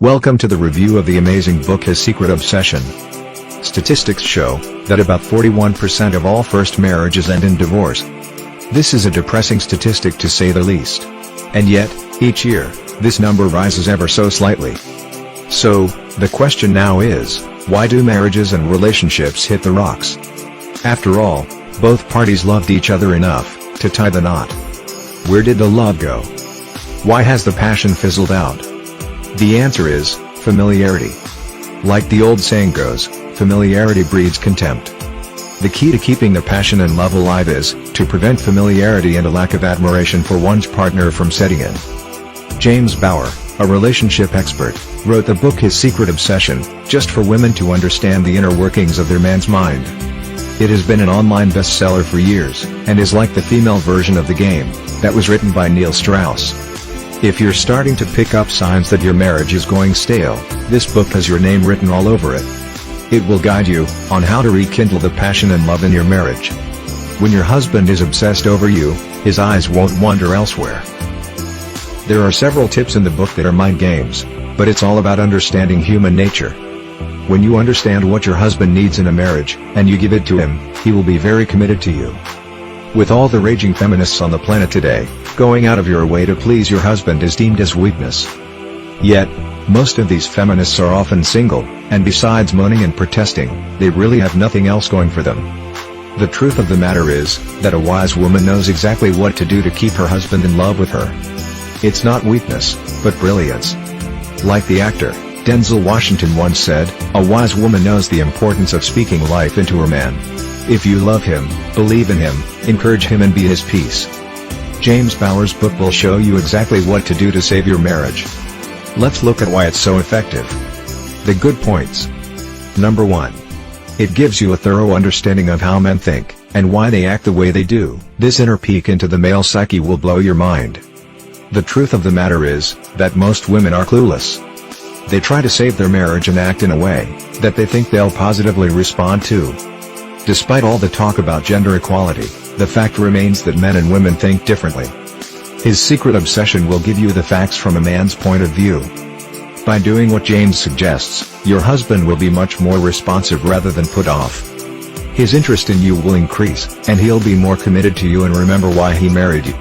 Welcome to the review of the amazing book His Secret Obsession. Statistics show that about 41% of all first marriages end in divorce. This is a depressing statistic to say the least. And yet, each year, this number rises ever so slightly. So, the question now is, why do marriages and relationships hit the rocks? After all, both parties loved each other enough to tie the knot. Where did the love go? Why has the passion fizzled out? The answer is, familiarity. Like the old saying goes, familiarity breeds contempt. The key to keeping the passion and love alive is to prevent familiarity and a lack of admiration for one's partner from setting in. James Bauer, a relationship expert, wrote the book His Secret Obsession, just for women to understand the inner workings of their man's mind. It has been an online bestseller for years, and is like the female version of The Game, that was written by Neil Strauss. If you're starting to pick up signs that your marriage is going stale, this book has your name written all over it. It will guide you on how to rekindle the passion and love in your marriage. When your husband is obsessed over you, his eyes won't wander elsewhere. There are several tips in the book that are mind games, but it's all about understanding human nature. When you understand what your husband needs in a marriage, and you give it to him, he will be very committed to you. With all the raging feminists on the planet today, going out of your way to please your husband is deemed as weakness. Yet, most of these feminists are often single, and besides moaning and protesting, they really have nothing else going for them. The truth of the matter is, that a wise woman knows exactly what to do to keep her husband in love with her. It's not weakness, but brilliance. Like the actor, Denzel Washington once said, a wise woman knows the importance of speaking life into her man. If you love him, believe in him, encourage him and be his peace. James Bauer's book will show you exactly what to do to save your marriage. Let's look at why it's so effective. The good points. Number 1. It gives you a thorough understanding of how men think, and why they act the way they do. This inner peek into the male psyche will blow your mind. The truth of the matter is, that most women are clueless. They try to save their marriage and act in a way that they think they'll positively respond to. Despite all the talk about gender equality, the fact remains that men and women think differently. His Secret Obsession will give you the facts from a man's point of view. By doing what James suggests, your husband will be much more responsive rather than put off. His interest in you will increase, and he'll be more committed to you and remember why he married you.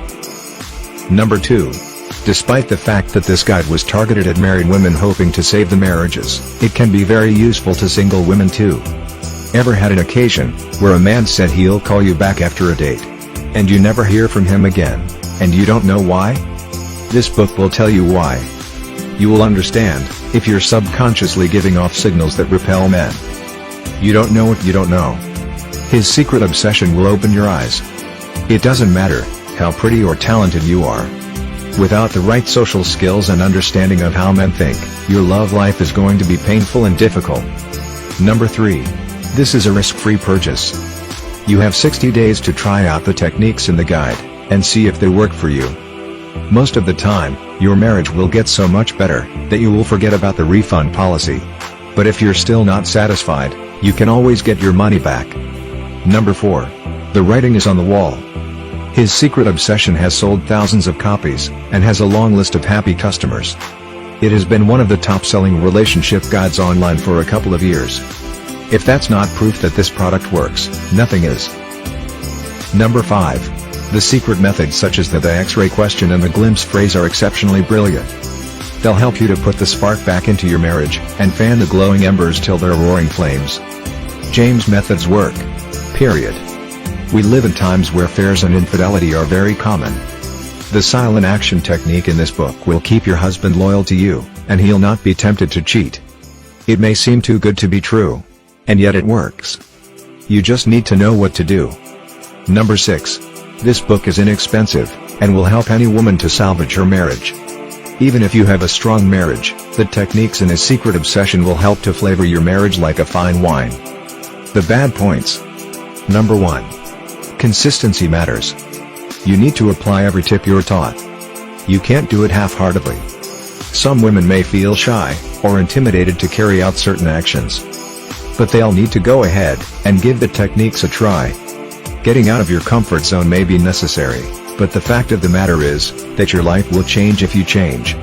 Number 2. Despite the fact that this guide was targeted at married women hoping to save the marriages, it can be very useful to single women too. Ever had an occasion where a man said he'll call you back after a date, and you never hear from him again, and you don't know why? This book will tell you why. You will understand if you're subconsciously giving off signals that repel men. You don't know what you don't know. His Secret Obsession will open your eyes. It doesn't matter how pretty or talented you are. Without the right social skills and understanding of how men think, your love life is going to be painful and difficult. Number 3. This is a risk-free purchase. You have 60 days to try out the techniques in the guide, and see if they work for you. Most of the time, your marriage will get so much better, that you will forget about the refund policy. But if you're still not satisfied, you can always get your money back. Number 4. The writing is on the wall. His Secret Obsession has sold thousands of copies, and has a long list of happy customers. It has been one of the top-selling relationship guides online for a couple of years. If that's not proof that this product works, nothing is. Number 5. The secret methods such as the X-ray question and the glimpse phrase are exceptionally brilliant. They'll help you to put the spark back into your marriage, and fan the glowing embers till they're roaring flames. James' methods work. Period. We live in times where affairs and infidelity are very common. The silent action technique in this book will keep your husband loyal to you, and he'll not be tempted to cheat. It may seem too good to be true. And yet it works. You just need to know what to do. Number 6. This book is inexpensive, and will help any woman to salvage her marriage. Even if you have a strong marriage, the techniques in His Secret Obsession will help to flavor your marriage like a fine wine. The bad points. Number 1. Consistency matters. You need to apply every tip you're taught. You can't do it half-heartedly. Some women may feel shy, or intimidated to carry out certain actions. But they'll need to go ahead and give the techniques a try. Getting out of your comfort zone may be necessary, but the fact of the matter is that your life will change if you change.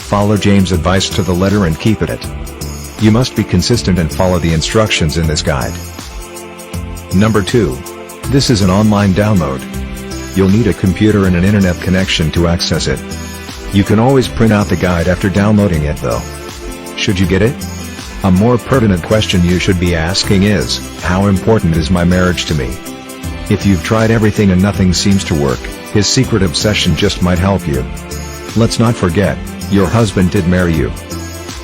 follow James' advice to the letter and keep at it. You must be consistent and follow the instructions in this guide. Number 2. This is an online download. You'll need a computer and an internet connection to access it. You can always print out the guide after downloading it though. Should you get it? A more pertinent question you should be asking is, how important is my marriage to me? If you've tried everything and nothing seems to work, his secret obsession just might help you. Let's not forget, your husband did marry you.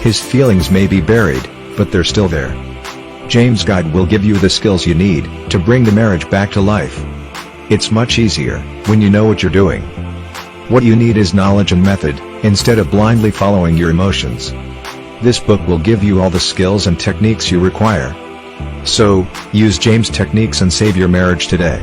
His feelings may be buried, but they're still there. James' guide will give you the skills you need to bring the marriage back to life. It's much easier when you know what you're doing. What you need is knowledge and method, instead of blindly following your emotions. This book will give you all the skills and techniques you require. So, use James' techniques and save your marriage today.